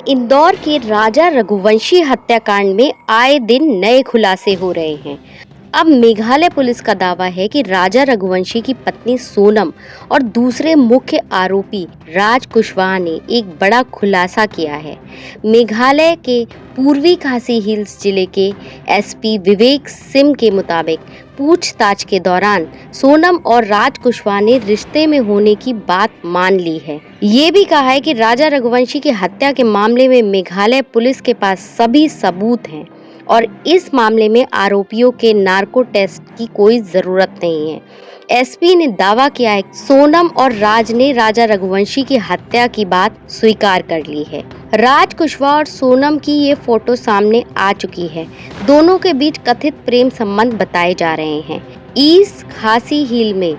इंदौर के राजा रघुवंशी हत्याकांड में आए दिन नए खुलासे हो रहे हैं। अब मेघालय पुलिस का दावा है कि राजा रघुवंशी की पत्नी सोनम और दूसरे मुख्य आरोपी राज कुशवाहा ने एक बड़ा खुलासा किया है। मेघालय के पूर्वी खासी हिल्स जिले के एसपी विवेक सिंह के मुताबिक पूछताछ के दौरान सोनम और राज कुशवाहा ने रिश्ते में होने की बात मान ली है। ये भी कहा है कि राजा रघुवंशी की हत्या के मामले में मेघालय पुलिस के पास सभी सबूत हैं और इस मामले में आरोपियों के नार्को टेस्ट की कोई जरूरत नहीं है। एसपी ने दावा किया है कि सोनम और राज ने राजा रघुवंशी की हत्या की बात स्वीकार कर ली है। राज कुशवाहा और सोनम की ये फोटो सामने आ चुकी है। दोनों के बीच कथित प्रेम संबंध बताए जा रहे हैं। ईस्ट खासी हिल में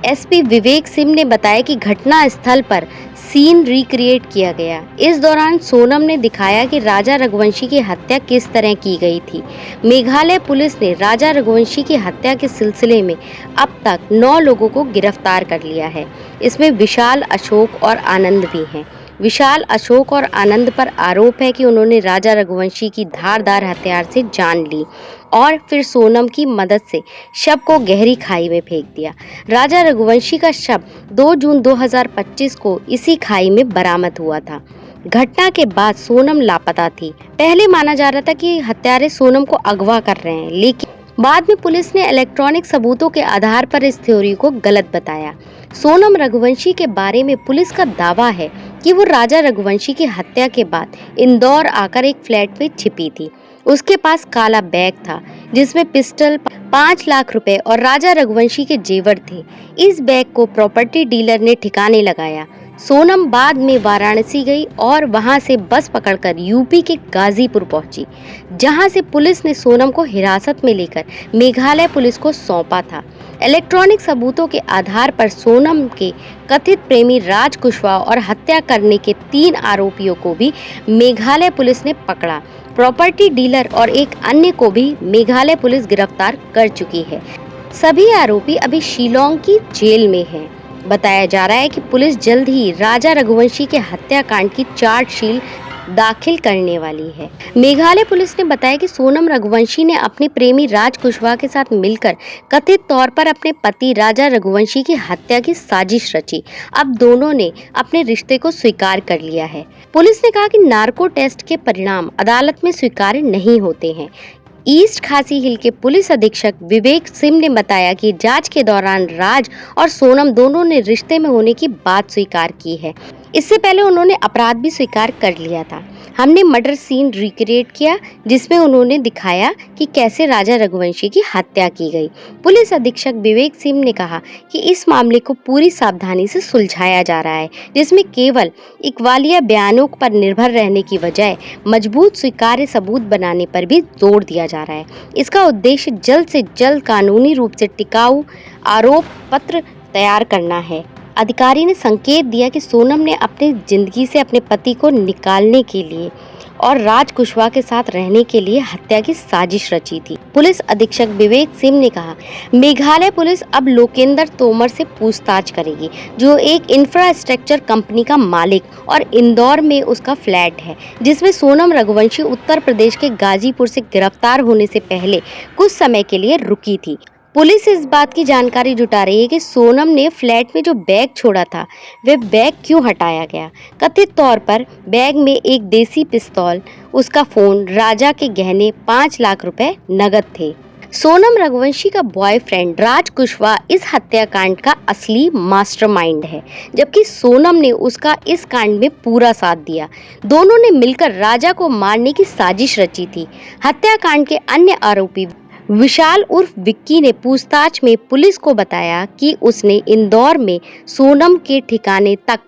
एसपी विवेक सिंह ने बताया कि घटना स्थल पर सीन रिक्रिएट किया गया। इस दौरान सोनम ने दिखाया कि राजा रघुवंशी की हत्या किस तरह की गई थी। मेघालय पुलिस ने राजा रघुवंशी की हत्या के सिलसिले में अब तक 9 लोगों को गिरफ्तार कर लिया है। इसमें विशाल, अशोक और आनंद भी हैं। विशाल, अशोक और आनंद पर आरोप है कि उन्होंने राजा रघुवंशी की धारदार हथियार से जान ली और फिर सोनम की मदद से शव को गहरी खाई में फेंक दिया। राजा रघुवंशी का शव 2 जून 2025 को इसी खाई में बरामद हुआ था। घटना के बाद सोनम लापता थी। पहले माना जा रहा था कि हत्यारे सोनम को अगवा कर रहे हैं, लेकिन बाद में पुलिस ने इलेक्ट्रॉनिक सबूतों के आधार पर इस थ्योरी को गलत बताया। सोनम रघुवंशी के बारे में पुलिस का दावा है कि वो राजा रघुवंशी की हत्या के बाद इंदौर आकर एक फ्लैट में छिपी थी। उसके पास काला बैग था जिसमें पिस्टल, 5 लाख रुपए और राजा रघुवंशी के जेवर थे। इस बैग को प्रॉपर्टी डीलर ने ठिकाने लगाया। सोनम बाद में वाराणसी गई और वहां से बस पकड़कर यूपी के गाजीपुर पहुंची, जहां से पुलिस ने सोनम को हिरासत में लेकर मेघालय पुलिस को सौंपा था। इलेक्ट्रॉनिक सबूतों के आधार पर सोनम के कथित प्रेमी राज कुशवाहा और हत्या करने के 3 आरोपियों को भी मेघालय पुलिस ने पकड़ा। प्रॉपर्टी डीलर और एक अन्य को भी मेघालय पुलिस गिरफ्तार कर चुकी है। सभी आरोपी अभी शिलोंग की जेल में हैं। बताया जा रहा है कि पुलिस जल्द ही राजा रघुवंशी के हत्याकांड की चार्जशीट दाखिल करने वाली है। मेघालय पुलिस ने बताया कि सोनम रघुवंशी ने अपने प्रेमी राज कुशवाहा के साथ मिलकर कथित तौर पर अपने पति राजा रघुवंशी की हत्या की साजिश रची। अब दोनों ने अपने रिश्ते को स्वीकार कर लिया है। पुलिस ने कहा कि नार्को टेस्ट के परिणाम अदालत में स्वीकार्य नहीं होते हैं। ईस्ट खासी हिल के पुलिस अधीक्षक विवेक सिंह ने बताया कि जांच के दौरान राज और सोनम दोनों ने रिश्ते में होने की बात स्वीकार की है। इससे पहले उन्होंने अपराध भी स्वीकार कर लिया था। हमने मर्डर सीन रिक्रिएट किया जिसमें उन्होंने दिखाया कि कैसे राजा रघुवंशी की हत्या की गई। पुलिस अधीक्षक विवेक सिंह ने कहा कि इस मामले को पूरी सावधानी से सुलझाया जा रहा है, जिसमें केवल इकबालिया बयानों पर निर्भर रहने की बजाय मजबूत स्वीकार्य सबूत बनाने पर भी जोर दिया जा रहा है। इसका उद्देश्य जल्द से जल्द कानूनी रूप से टिकाऊ आरोप पत्र तैयार करना है। अधिकारी ने संकेत दिया कि सोनम ने अपनी जिंदगी से अपने पति को निकालने के लिए और राज कुशवाहा के साथ रहने के लिए हत्या की साजिश रची थी। पुलिस अधीक्षक विवेक सिंह ने कहा, मेघालय पुलिस अब लोकेंद्र तोमर से पूछताछ करेगी, जो एक इंफ्रास्ट्रक्चर कंपनी का मालिक और इंदौर में उसका फ्लैट है, जिसमें सोनम रघुवंशी उत्तर प्रदेश के गाजीपुर से गिरफ्तार होने से पहले कुछ समय के लिए रुकी थी। पुलिस इस बात की जानकारी जुटा रही है कि सोनम ने फ्लैट में जो बैग छोड़ा था वह बैग क्यों हटाया गया। कथित तौर पर बैग में एक देसी पिस्तौल, उसका फोन, राजा के गहने, 5 लाख रुपए नगद थे। सोनम रघुवंशी का बॉयफ्रेंड राज कुशवाहा इस हत्याकांड का असली मास्टरमाइंड है, जबकि सोनम ने उसका इस कांड में पूरा साथ दिया। दोनों ने मिलकर राजा को मारने की साजिश रची थी। हत्याकांड के अन्य आरोपी विशाल उर्फ विक्की ने पूछताछ में पुलिस को बताया कि उसने इंदौर में सोनम के ठिकाने तक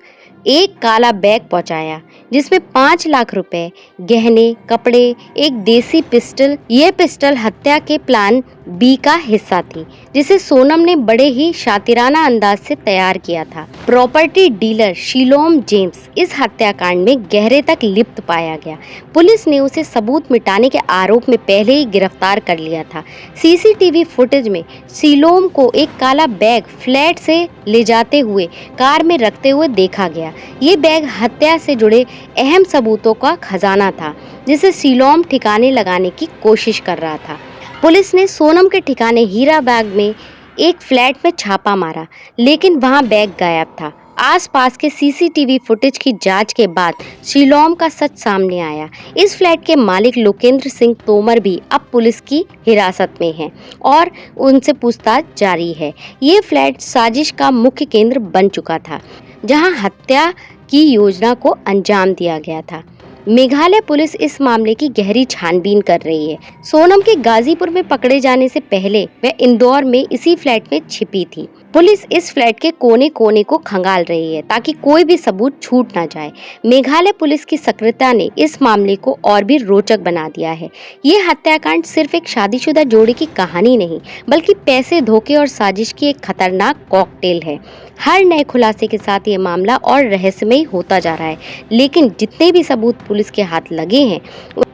एक काला बैग पहुंचाया जिसमें 5 लाख रुपए, गहने, कपड़े, एक देसी पिस्टल। यह पिस्टल हत्या के प्लान बी का हिस्सा थी, जिसे सोनम ने बड़े ही शातिराना अंदाज से तैयार किया था। प्रॉपर्टी डीलर शिलोम जेम्स इस हत्याकांड में गहरे तक लिप्त पाया गया। पुलिस ने उसे सबूत मिटाने के आरोप में पहले ही गिरफ्तार कर लिया था। सीसीटीवी फुटेज में शिलोम को एक काला बैग फ्लैट से ले जाते हुए कार में रखते हुए देखा गया। ये बैग हत्या से जुड़े अहम सबूतों का खजाना था, जिसे सीलोम ठिकाने लगाने की कोशिश कर रहा था। पुलिस ने सोनम के ठिकाने हीरा बाग में एक फ्लैट में छापा मारा, लेकिन वहां बैग गायब था। आसपास के सीसीटीवी फुटेज की जांच के बाद सीलोम का सच सामने आया। इस फ्लैट के मालिक लोकेंद्र सिंह तोमर भी अब पुलिस की हिरासत में हैं और उनसे पूछताछ जारी है। ये फ्लैट साजिश का मुख्य केंद्र बन चुका था, जहां हत्या की योजना को अंजाम दिया गया था। मेघालय पुलिस इस मामले की गहरी छानबीन कर रही है। सोनम के गाजीपुर में पकड़े जाने से पहले वह इंदौर में इसी फ्लैट में छिपी थी। पुलिस इस फ्लैट के कोने कोने को खंगाल रही है ताकि कोई भी सबूत छूट ना जाए। मेघालय पुलिस की सक्रियता ने इस मामले को और भी रोचक बना दिया है। ये हत्याकांड सिर्फ एक शादीशुदा जोड़ी की कहानी नहीं, बल्कि पैसे, धोखे और साजिश की एक खतरनाक कॉकटेल है। हर नए खुलासे के साथ ये मामला और रहस्यमयी होता जा रहा है, लेकिन जितने भी सबूत पुलिस के हाथ लगे हैं,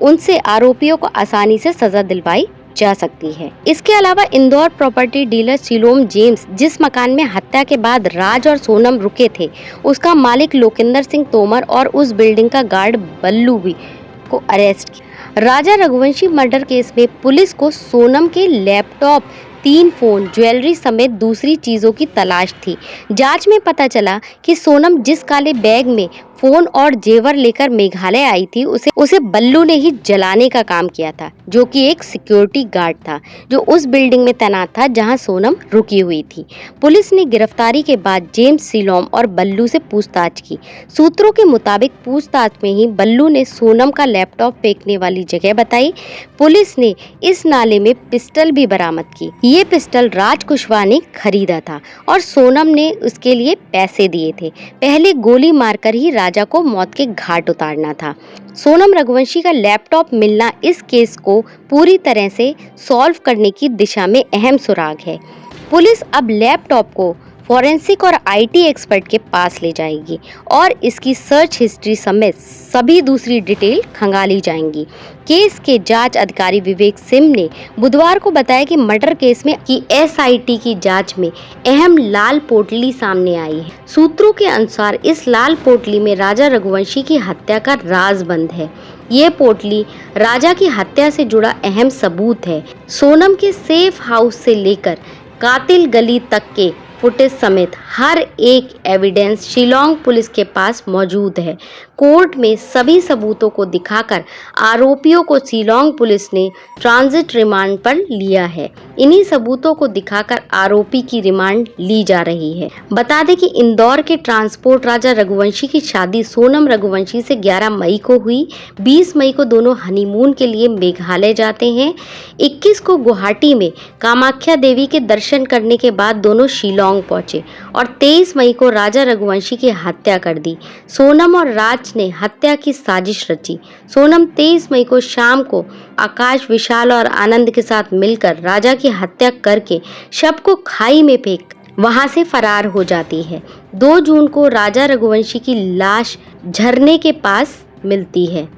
उनसे आरोपियों को आसानी से सजा दिलवाई जा सकती है। इसके अलावा Indore property dealer coelom James, जिस मकान में हत्या के बाद राज और सोनम रुके थे, उसका मालिक लोकेंद्र सिंह तोमर और उस बिल्डिंग का गार्ड बल्लू भी को अरेस्ट किया। राजा रघुवंशी मर्डर केस में पुलिस को सोनम के लैपटॉप, 3 फोन, ज्वेलरी समेत दूसरी चीजों की तलाश थी। जांच में पता चला कि सोनम जिस काले बैग में फोन और जेवर लेकर मेघालय आई थी, उसे बल्लू ने ही जलाने का काम किया था, जो कि एक सिक्योरिटी गार्ड था जो उस बिल्डिंग में तैनात था जहां सोनम रुकी हुई थी। पुलिस ने गिरफ्तारी के बाद जेम्स, सीलोम और बल्लू से पूछताछ की। सूत्रों के मुताबिक पूछताछ में ही बल्लू ने सोनम का लैपटॉप फेंकने वाली जगह बताई। पुलिस ने इस नाले में पिस्टल भी बरामद की। ये पिस्टल राज कुशवाहा ने खरीदा था और सोनम ने उसके लिए पैसे दिए थे। पहले गोली मारकर ही राजा को मौत के घाट उतारना था। सोनम रघुवंशी का लैपटॉप मिलना इस केस को पूरी तरह से सॉल्व करने की दिशा में अहम सुराग है। पुलिस अब लैपटॉप को फॉरेंसिक और आईटी एक्सपर्ट के पास ले जाएगी और इसकी सर्च हिस्ट्री समेत सभी दूसरी डिटेल खंगाली जाएंगी। केस के जांच अधिकारी विवेक सिंह ने बुधवार को बताया कि मर्डर केस में की एसआईटी की जांच में अहम लाल पोटली सामने आई है। सूत्रों के अनुसार इस लाल पोटली में राजा रघुवंशी की हत्या का राज बंद है। ये पोटली राजा की हत्या से जुड़ा अहम सबूत है। सोनम के सेफ हाउस से लेकर कातिल गली तक के फुटेज समेत हर एक एविडेंस शिलोंग पुलिस के पास मौजूद है। कोर्ट में सभी सबूतों को दिखाकर आरोपियों को शिलोंग पुलिस ने ट्रांजिट रिमांड पर लिया है। इन्हीं सबूतों को दिखाकर आरोपी की रिमांड ली जा रही है। बता दें कि इंदौर के ट्रांसपोर्ट राजा रघुवंशी की शादी सोनम रघुवंशी से 11 मई को हुई। 20 मई को दोनों हनीमून के लिए मेघालय जाते हैं। 21 को गुवाहाटी में कामाख्या देवी के दर्शन करने के बाद दोनों शिलोंग पहुंचे और 23 मई को राजा रघुवंशी की हत्या कर दी। सोनम और राज ने हत्या की साजिश रची। सोनम 23 मई को शाम को आकाश, विशाल और आनंद के साथ मिलकर राजा की हत्या करके शव को खाई में फेंक वहां से फरार हो जाती है। 2 जून को राजा रघुवंशी की लाश झरने के पास मिलती है।